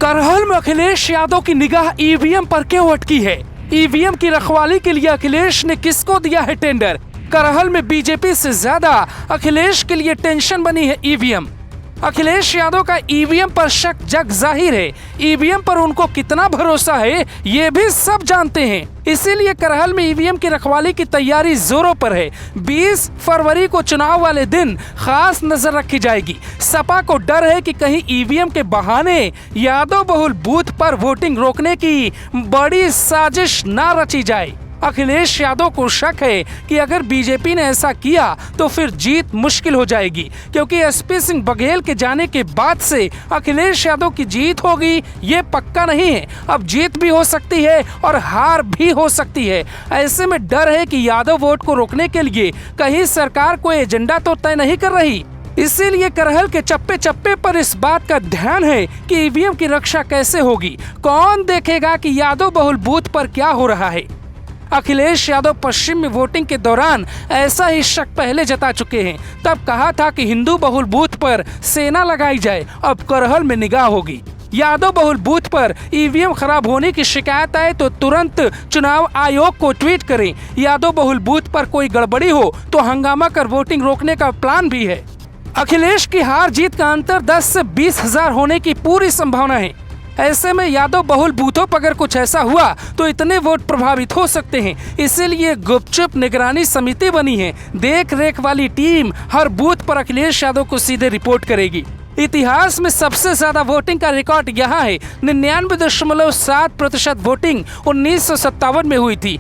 करहल में अखिलेश यादव की निगाह ईवीएम पर क्यों अटकी है? ईवीएम की रखवाली के लिए अखिलेश ने किसको दिया है टेंडर? करहल में बीजेपी से ज्यादा अखिलेश के लिए टेंशन बनी है ईवीएम। अखिलेश यादव का ईवीएम पर शक जग जाहिर है। ईवीएम पर उनको कितना भरोसा है ये भी सब जानते हैं। इसीलिए करहल में ईवीएम की रखवाली की तैयारी जोरों पर है। 20 फरवरी को चुनाव वाले दिन खास नजर रखी जाएगी। सपा को डर है कि कहीं ईवीएम के बहाने यादव बहुल बूथ पर वोटिंग रोकने की बड़ी साजिश ना रची जाए। अखिलेश यादव को शक है कि अगर बीजेपी ने ऐसा किया तो फिर जीत मुश्किल हो जाएगी, क्योंकि एसपी सिंह बघेल के जाने के बाद से अखिलेश यादव की जीत होगी ये पक्का नहीं है। अब जीत भी हो सकती है और हार भी हो सकती है। ऐसे में डर है कि यादव वोट को रोकने के लिए कहीं सरकार कोई एजेंडा तो तय नहीं कर रही। इसीलिए करहल के चप्पे चप्पे पर इस बात का ध्यान है कि ईवीएम की रक्षा कैसे होगी। कौन देखेगा कि यादव बहुल बूथ पर क्या हो रहा है? अखिलेश यादव पश्चिम में वोटिंग के दौरान ऐसा ही शक पहले जता चुके हैं। तब कहा था कि हिंदू बहुल बूथ पर सेना लगाई जाए। अब करहल में निगाह होगी। यादव बहुल बूथ पर ईवीएम खराब होने की शिकायत आए तो तुरंत चुनाव आयोग को ट्वीट करें। यादव बहुल बूथ पर कोई गड़बड़ी हो तो हंगामा कर वोटिंग रोकने का प्लान भी है। अखिलेश की हार जीत का अंतर 10 से 20 हजार होने की पूरी संभावना है। ऐसे में यादव बहुल बूथों पर अगर कुछ ऐसा हुआ तो इतने वोट प्रभावित हो सकते हैं। इसीलिए गुपचुप निगरानी समिति बनी है। देख रेख वाली टीम हर बूथ पर अखिलेश यादव को सीधे रिपोर्ट करेगी। इतिहास में सबसे ज्यादा वोटिंग का रिकॉर्ड यहाँ है। 99.7% वोटिंग 1957 में हुई थी।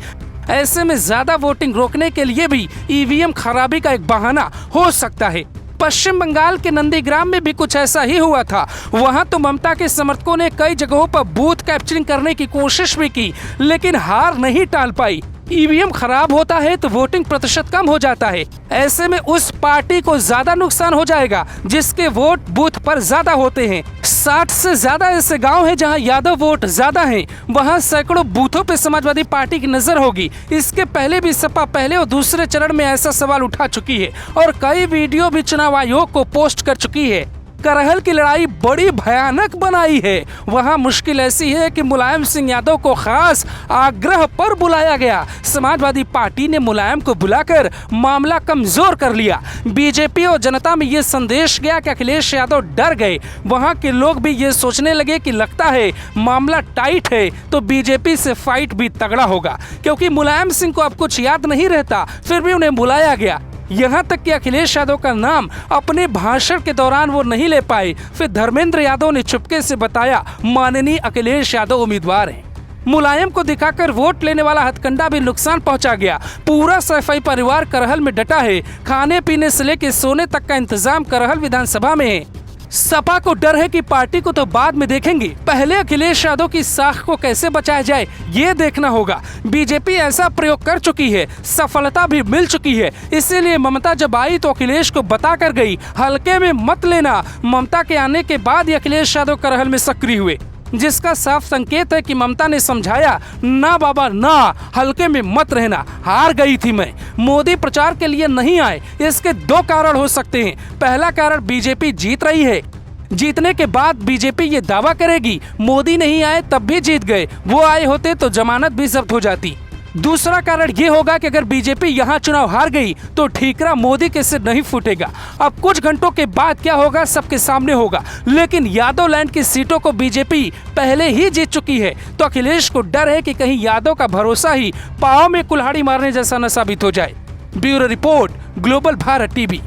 ऐसे में ज्यादा वोटिंग रोकने के लिए भी ईवीएम खराबी का एक बहाना हो सकता है। पश्चिम बंगाल के नंदीग्राम में भी कुछ ऐसा ही हुआ था। वहां तो ममता के समर्थकों ने कई जगहों पर बूथ कैप्चरिंग करने की कोशिश भी की, लेकिन हार नहीं टाल पाई। ईवीएम खराब होता है तो वोटिंग प्रतिशत कम हो जाता है। ऐसे में उस पार्टी को ज्यादा नुकसान हो जाएगा जिसके वोट बूथ पर ज्यादा होते हैं। 60 से ज्यादा ऐसे गांव हैं जहां यादव वोट ज्यादा हैं। वहां सैकड़ों बूथों पे समाजवादी पार्टी की नजर होगी। इसके पहले भी सपा पहले और दूसरे चरण में ऐसा सवाल उठा चुकी है और कई वीडियो भी चुनाव आयोग को पोस्ट कर चुकी है। करहल की लड़ाई बड़ी भयानक बनाई है। वहां मुश्किल ऐसी है कि मुलायम सिंह यादव को खास आग्रह पर बुलाया गया। समाजवादी पार्टी ने मुलायम को बुलाकर मामला कमजोर कर लिया। बीजेपी और जनता में ये संदेश गया कि अखिलेश यादव डर गए। वहां के लोग भी ये सोचने लगे कि लगता है मामला टाइट है तो बीजेपी से फाइट भी तगड़ा होगा, क्योंकि मुलायम सिंह को अब कुछ याद नहीं रहता, फिर भी उन्हें बुलाया गया। यहाँ तक कि अखिलेश यादव का नाम अपने भाषण के दौरान वो नहीं ले पाए। फिर धर्मेंद्र यादव ने चुपके से बताया माननीय अखिलेश यादव उम्मीदवार हैं। मुलायम को दिखाकर वोट लेने वाला हथकंडा भी नुकसान पहुंचा गया। पूरा सैफई परिवार करहल में डटा है। खाने पीने से लेकर सोने तक का इंतजाम करहल विधानसभा में है। सपा को डर है कि पार्टी को तो बाद में देखेंगे, पहले अखिलेश यादव की साख को कैसे बचाया जाए ये देखना होगा। बीजेपी ऐसा प्रयोग कर चुकी है, सफलता भी मिल चुकी है। इसीलिए ममता जब आई तो अखिलेश को बता कर गई हल्के में मत लेना। ममता के आने के बाद ही अखिलेश यादव करहल में सक्रिय हुए, जिसका साफ संकेत है कि ममता ने समझाया ना बाबा ना, हल्के में मत रहना, हार गई थी मैं। मोदी प्रचार के लिए नहीं आए। इसके 2 कारण हो सकते हैं। पहला कारण बीजेपी जीत रही है। जीतने के बाद बीजेपी ये दावा करेगी मोदी नहीं आए तब भी जीत गए, वो आए होते तो जमानत भी जब्त हो जाती। दूसरा कारण ये होगा कि अगर बीजेपी यहाँ चुनाव हार गई तो ठीकरा मोदी के सिर नहीं फूटेगा। अब कुछ घंटों के बाद क्या होगा सबके सामने होगा, लेकिन यादव लैंड की सीटों को बीजेपी पहले ही जीत चुकी है। तो अखिलेश को डर है कि कहीं यादव का भरोसा ही पाँव में कुल्हाड़ी मारने जैसा न साबित हो जाए। Bureau report, global Bharat TV.